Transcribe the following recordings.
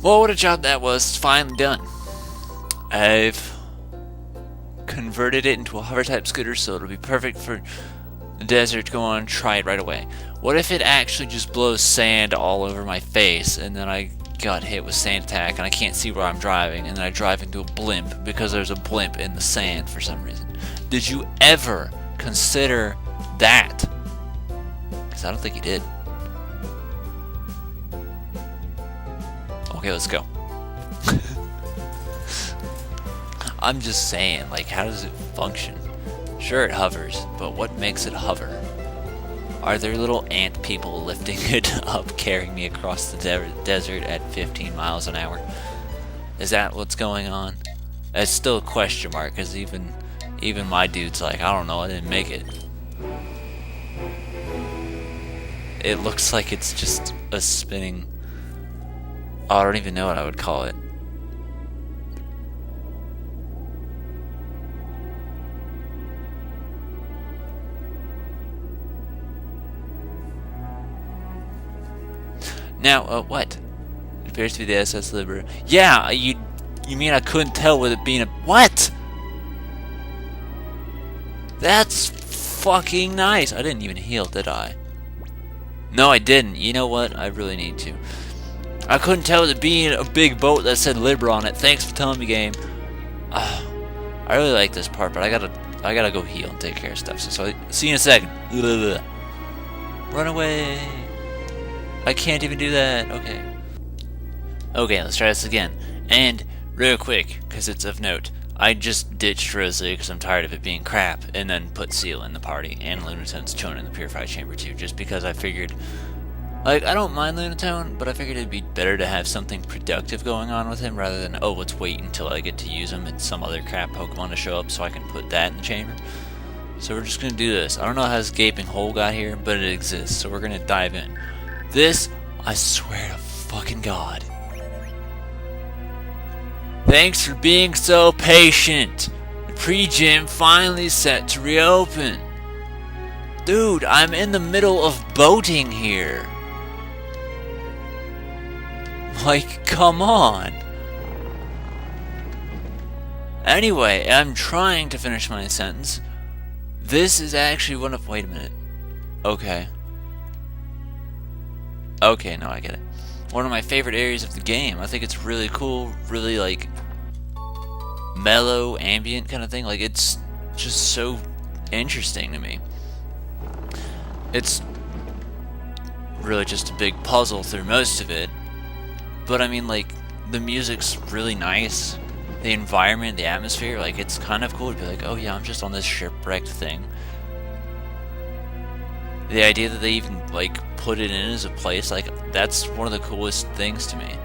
Well, what a job that was. It's finally done. I've converted it into a hover type scooter, so it'll be perfect for the desert. Go on, try it right away. What if it actually just blows sand all over my face, and then I got hit with sand attack, and I can't see where I'm driving, and then I drive into a blimp because there's a blimp in the sand for some reason? Did you ever consider that? Because I don't think you did. Okay, let's go. I'm just saying, like, how does it function? Sure, it hovers, but what makes it hover? Are there little ant people lifting it up, carrying me across the desert at 15 miles an hour? Is that what's going on? It's still a question mark, because even my dude's like, I don't know, I didn't make it. It looks like it's just a spinning... Oh, I don't even know what I would call it. Now, what? It appears to be the SS Libra. Yeah, you mean I couldn't tell with it being a... What? That's fucking nice. I didn't even heal, did I? No, I didn't. You know what? I really need to. I couldn't tell with it being a big boat that said Libra on it. Thanks for telling me, game. I really like this part, but I gotta go heal and take care of stuff. So see you in a second. Run away. I can't even do that. Okay, let's try this again. And real quick, because it's of note, I just ditched Rosalie because I'm tired of it being crap, and then put Seal in the party, and Lunatone's chilling in the Purified Chamber too, just because I figured, like, I don't mind Lunatone, but I figured it'd be better to have something productive going on with him rather than, oh, let's wait until I get to use him and some other crap Pokemon to show up so I can put that in the chamber. So we're just going to do this. I don't know how this gaping hole got here, but it exists, so we're going to dive in. This, I swear to fucking God. Thanks for being so patient. The pre-gym finally set to reopen. Dude, I'm in the middle of boating here. Like, come on. Anyway, I'm trying to finish my sentence. This is actually one of... Wait a minute. Okay. Okay, no, I get it. One of my favorite areas of the game. I think it's really cool, really, like, mellow, ambient kind of thing. Like, it's just so interesting to me. It's really just a big puzzle through most of it. But, I mean, like, the music's really nice. The environment, the atmosphere, like, it's kind of cool to be like, oh yeah, I'm just on this shipwrecked thing. The idea that they even, like, put it in as a place, like, that's one of the coolest things to me.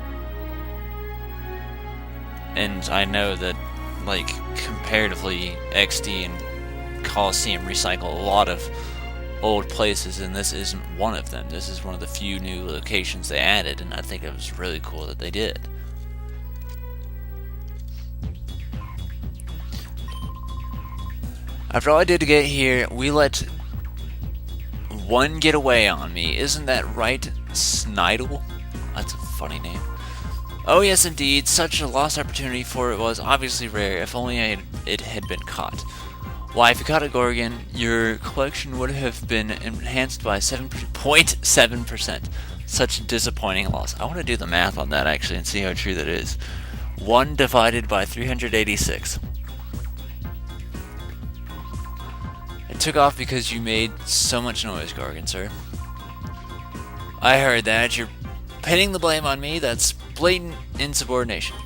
And I know that, like, comparatively, XD and Coliseum recycle a lot of old places, and this isn't one of them. This is one of the few new locations they added, and I think it was really cool that they did. After all I did to get here, we let one get away on me. Isn't that right, Snidle? That's a funny name. Oh yes, indeed. Such a lost opportunity, for it was obviously rare. If only it had been caught. Why, if you caught a Gorgon, your collection would have been enhanced by 7.7%. Such a disappointing loss. I want to do the math on that, actually, and see how true that is. 1 divided by 386. Took off because you made so much noise, Gorgon, sir. I heard that. You're pinning the blame on me. That's blatant insubordination.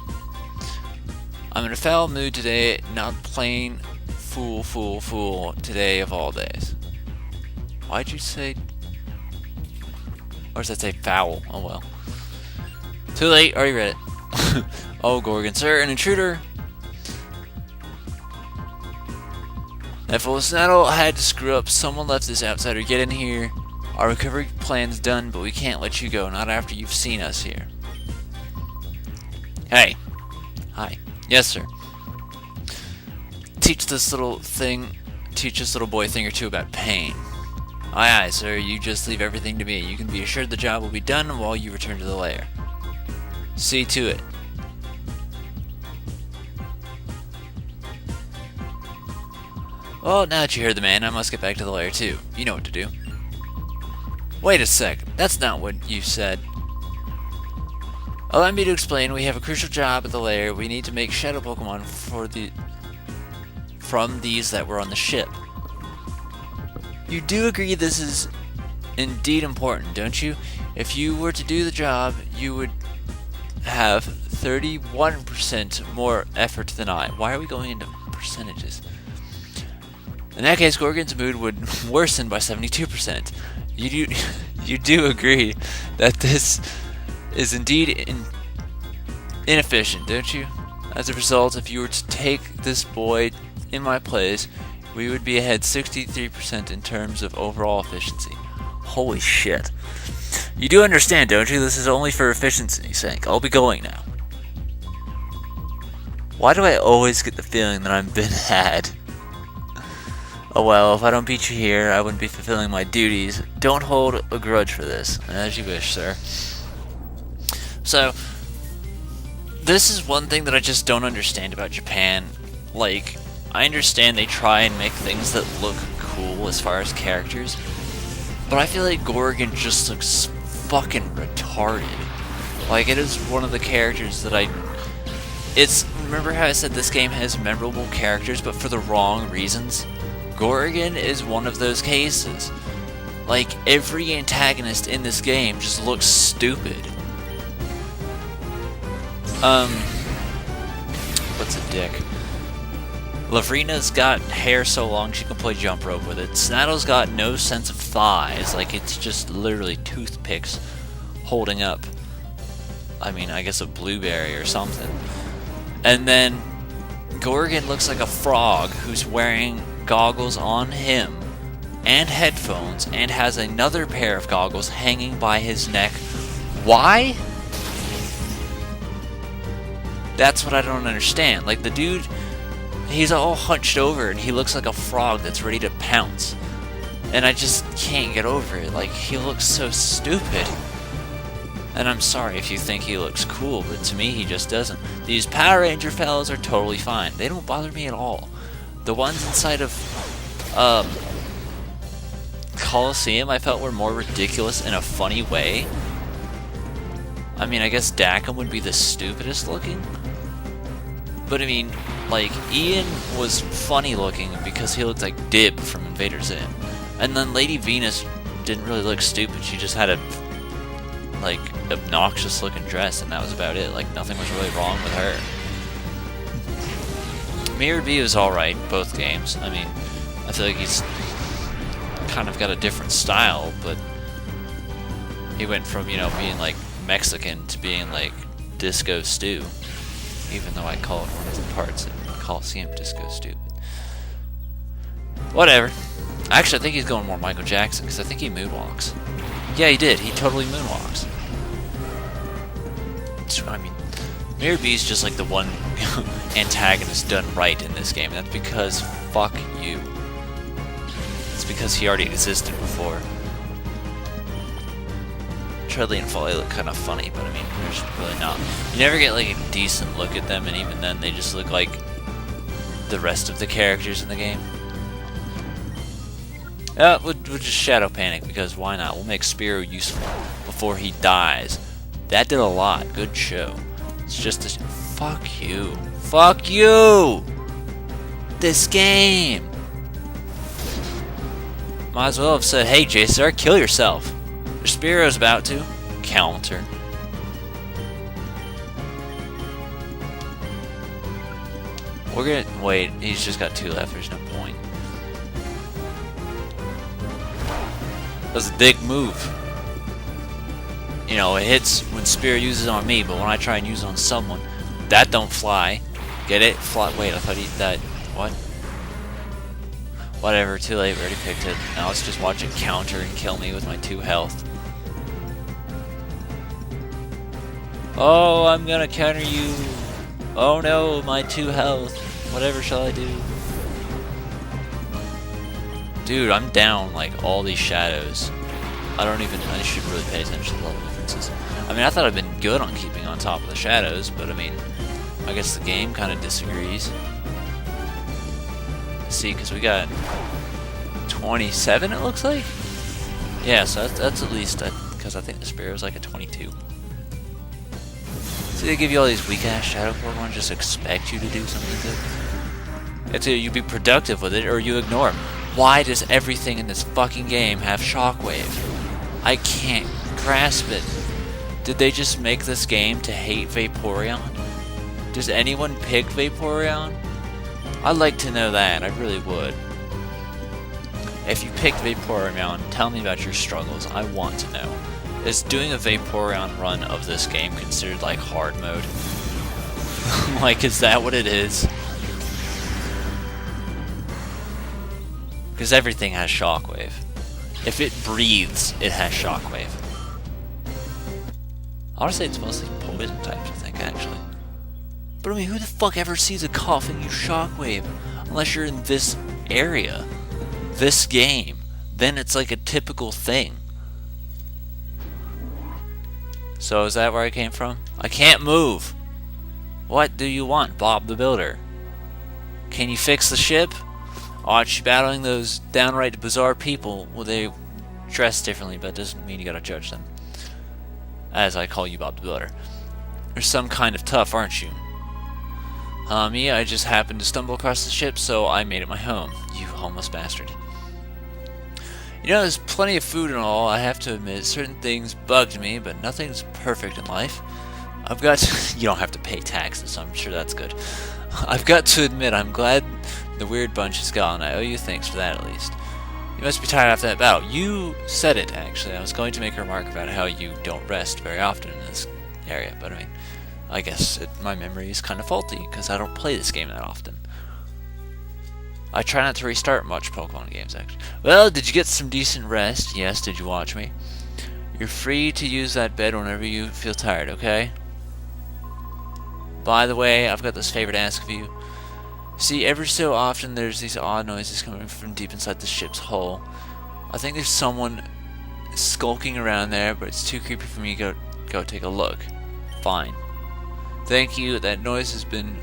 I'm in a foul mood today, not plain fool today of all days. Why'd you say... Or does that say foul? Oh well. Too late, already read it. Oh, Gorgon, sir, an intruder. If Snidle had to screw up, someone left this outsider get in here. Our recovery plan's done, but we can't let you go, not after you've seen us here. Hey. Hi. Yes, sir. Teach this little boy a thing or two about pain. Aye, sir, you just leave everything to me. You can be assured the job will be done while you return to the lair. See to it. Well, now that you heard the man, I must get back to the lair too. You know what to do. Wait a sec. That's not what you said. Allow me to explain. We have a crucial job at the lair. We need to make shadow Pokemon from these that were on the ship. You do agree this is indeed important, don't you? If you were to do the job, you would have 31% more effort than I. Why are we going into percentages? In that case, Gorgon's mood would worsen by 72%. You do agree that this is indeed inefficient, don't you? As a result, if you were to take this boy in my place, we would be ahead 63% in terms of overall efficiency. Holy shit. You do understand, don't you? This is only for efficiency's sake. I'll be going now. Why do I always get the feeling that I'm been had? Oh well, if I don't beat you here, I wouldn't be fulfilling my duties. Don't hold a grudge for this. As you wish, sir. So, this is one thing that I just don't understand about Japan. Like, I understand they try and make things that look cool as far as characters, but I feel like Gorgon just looks fucking retarded. Like, it is one of the characters that remember how I said this game has memorable characters, but for the wrong reasons? Gorgon is one of those cases. Like, every antagonist in this game just looks stupid. What's a dick? Lavrina's got hair so long she can play jump rope with it. Snattle's got no sense of thighs, like it's just literally toothpicks holding up, I mean, I guess a blueberry or something. And then Gorgon looks like a frog who's wearing goggles on him and headphones and has another pair of goggles hanging by his neck. Why? That's what I don't understand. Like, the dude, he's all hunched over and he looks like a frog that's ready to pounce. And I just can't get over it. Like, he looks so stupid. And I'm sorry if you think he looks cool, but to me he just doesn't. These Power Ranger fellas are totally fine. They don't bother me at all. The ones inside of Coliseum I felt were more ridiculous in a funny way. I mean, I guess Dakum would be the stupidest looking. But I mean, like, Ian was funny looking because he looked like Dib from Invader Zim. And then Lady Venus didn't really look stupid. She just had a, like, obnoxious looking dress, and that was about it. Like, nothing was really wrong with her. Mirrored B was alright, both games. I mean, I feel like he's kind of got a different style, but he went from, you know, being like Mexican to being like Disco Stew. Even though I call it one of the parts of Coliseum Disco Stew. Whatever. Actually, I think he's going more Michael Jackson, because I think he moonwalks. Yeah, he did. He totally moonwalks. So, I mean, Mirror B is just like the one antagonist done right in this game. And that's because, fuck you. It's because he already existed before. Treadley and Folly look kind of funny, but I mean, there's really not. You never get like a decent look at them, and even then, they just look like the rest of the characters in the game. We'll just Shadow Panic, because why not? We'll make Spearow useful before he dies. That did a lot. Good show. It's just a... Fuck you. Fuck you! This game! Might as well have said, hey, JSR, kill yourself. Your Spearow's about to. Counter. We're gonna... Wait, he's just got 2 left. There's no point. That was a dick move. You know, it hits when Spearow uses it on me, but when I try and use it on someone, that don't fly. Get it? Fly. Wait, I thought that... What? Whatever, too late, we already picked it. Now let's just watch it counter and kill me with my 2 health. Oh, I'm gonna counter you. Oh no, my 2 health. Whatever shall I do? Dude, I'm down like all these shadows. I should really pay attention to the level. differences. I mean, I thought I'd been good on keeping on top of the shadows, but I mean, I guess the game kind of disagrees. Let's see, because we got 27, it looks like? Yeah, so that's at least, because I think the Spear was like a 22. So they give you all these weak-ass shadow Pokemon, just expect you to do something good. It's either you be productive with it, or you ignore them. Why does everything in this fucking game have Shockwave? I can't grasp it. Did they just make this game to hate Vaporeon? Does anyone pick Vaporeon? I'd like to know that, I really would. If you picked Vaporeon, tell me about your struggles, I want to know. Is doing a Vaporeon run of this game considered like hard mode? Like, is that what it is? Because everything has Shockwave. If it breathes, it has Shockwave. I want to say it's mostly poison types, I think, actually. But I mean, who the fuck ever sees a cough and use Shockwave? Unless you're in this area. This game. Then it's like a typical thing. So is that where I came from? I can't move! What do you want, Bob the Builder? Can you fix the ship? Aren't you battling those downright bizarre people? Well, they dress differently, but it doesn't mean you gotta judge them. As I call you Bob the Builder. You're some kind of tough, aren't you? Me, I just happened to stumble across the ship, so I made it my home. You homeless bastard. You know, there's plenty of food and all. I have to admit, certain things bugged me, but nothing's perfect in life. I've got to, you don't have to pay taxes, so I'm sure that's good. I've got to admit, I'm glad the weird bunch is gone. I owe you thanks for that, at least. You must be tired after that battle. You said it, actually. I was going to make a remark about how you don't rest very often in this area, but I mean, I guess my memory is kind of faulty, because I don't play this game that often. I try not to restart much Pokemon games, actually. Well, did you get some decent rest? Yes, did you watch me? You're free to use that bed whenever you feel tired, okay? By the way, I've got this favor to ask of you. See, every so often there's these odd noises coming from deep inside the ship's hull. I think there's someone skulking around there, but it's too creepy for me to go take a look. Fine. Thank you, that noise has been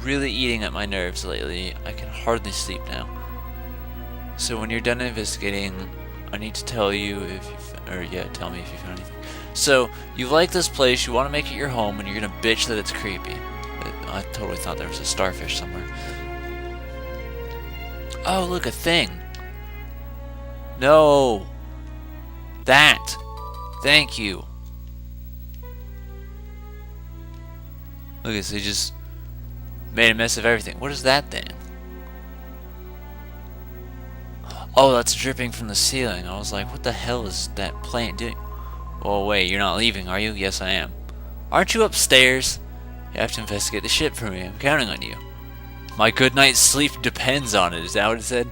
really eating at my nerves lately. I can hardly sleep now. So when you're done investigating, I need to tell you tell me if you found anything. So, you like this place, you want to make it your home, and you're gonna bitch that it's creepy. I totally thought there was a starfish somewhere. Oh, look, a thing. No. That. Thank you. Look at this, they just made a mess of everything. What is that thing? Oh, that's dripping from the ceiling. I was like, what the hell is that plant doing? Oh, wait, you're not leaving, are you? Yes, I am. Aren't you upstairs? You have to investigate the ship for me. I'm counting on you. My good night's sleep depends on it. Is that what it said?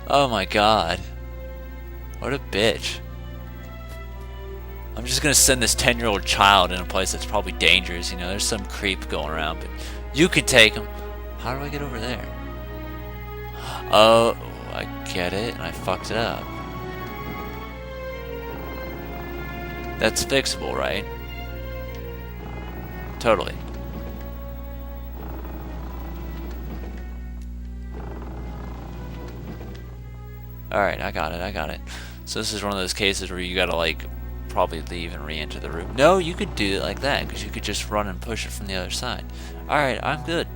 Oh my god. What a bitch. I'm just gonna send this 10-year-old child in a place that's probably dangerous. You know, there's some creep going around, but you could take him. How do I get over there? Oh, I get it, and I fucked it up. That's fixable, right? Totally. Alright, I got it. So this is one of those cases where you gotta, like, probably leave and re-enter the room. No, you could do it like that, because you could just run and push it from the other side. Alright, I'm good.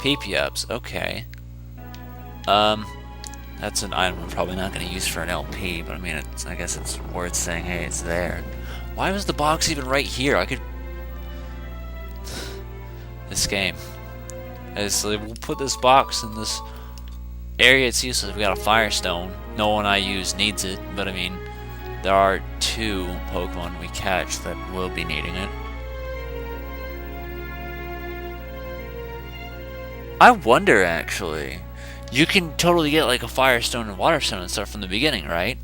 PP-ups, okay. That's an item I'm probably not going to use for an LP, but I mean, I guess it's worth saying, hey, it's there. Why was the box even right here? I could... This game. We'll put this box in this area. It's useless. We got a Firestone. No one I use needs it, but I mean, there are 2 Pokemon we catch that will be needing it. I wonder, actually. You can totally get like a Firestone and Waterstone and stuff from the beginning, right?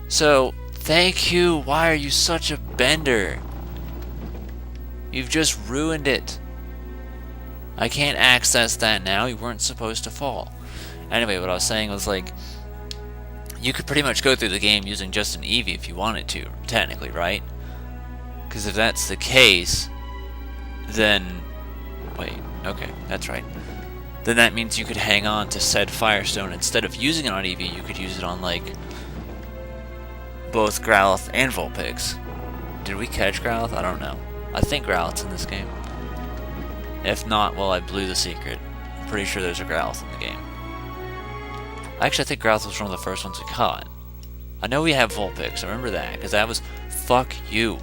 So, thank you. Why are you such a bender? You've just ruined it. I can't access that now. You weren't supposed to fall. Anyway, what I was saying was like, You could pretty much go through the game using just an Eevee if you wanted to, technically, right? Because if that's the case, then... Wait, okay, that's right. Then that means you could hang on to said Firestone. Instead of using it on Eevee, you could use it on, like, both Growlithe and Vulpix. Did we catch Growlithe? I don't know. I think Growlithe's in this game. If not, well, I blew the secret. I'm pretty sure there's a Growlithe in the game. Actually, I think Growlithe was one of the first ones we caught. I know we have Vulpix, I remember that, because that was... Fuck you.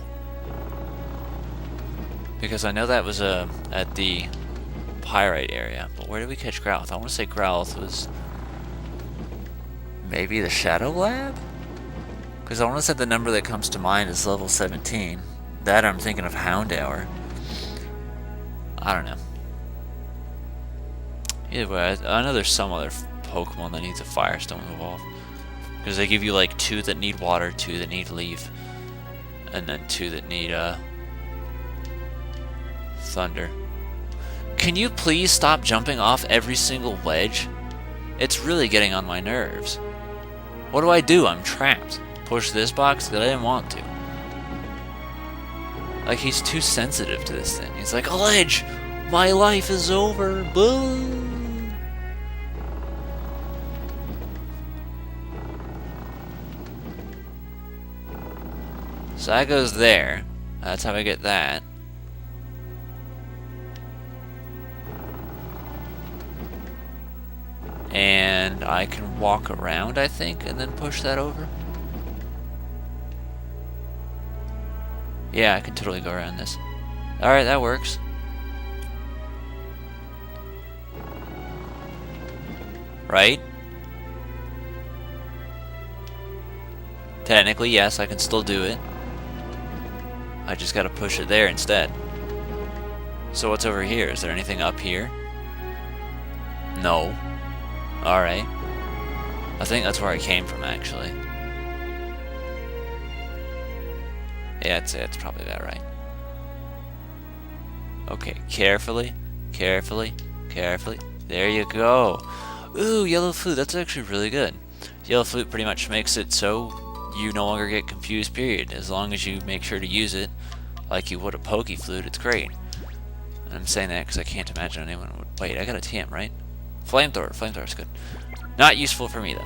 Because I know that was at the Pyrite area. But where did we catch Growlithe? I want to say Growlithe was... maybe the Shadow Lab? Because I want to say the number that comes to mind is level 17. That I'm thinking of Houndour. I don't know. Either way, I know there's some other Pokemon that needs a Firestone evolve. Because they give you like 2 that need water, 2 that need leaf, and then 2 that need thunder. Can you please stop jumping off every single ledge? It's really getting on my nerves. What do? I'm trapped. Push this box that I didn't want to. Like, he's too sensitive to this thing. He's like, a ledge! My life is over! Boo! So that goes there. That's how I get that. And I can walk around, I think, and then push that over. Yeah, I can totally go around this. Alright, that works. Right? Technically, yes, I can still do it. I just gotta push it there instead. So what's over here? Is there anything up here? No. Alright. I think that's where I came from, actually. Yeah, it's probably that, right? Okay, carefully, carefully, carefully. There you go. Ooh, Yellow Flute, that's actually really good. Yellow Flute pretty much makes it so you no longer get confused, period. As long as you make sure to use it like you would a Poke Flute, it's great. And I'm saying that because I can't imagine anyone would... Wait, I got a TM, right? Flamethrower. Flamethrower's good. Not useful for me, though.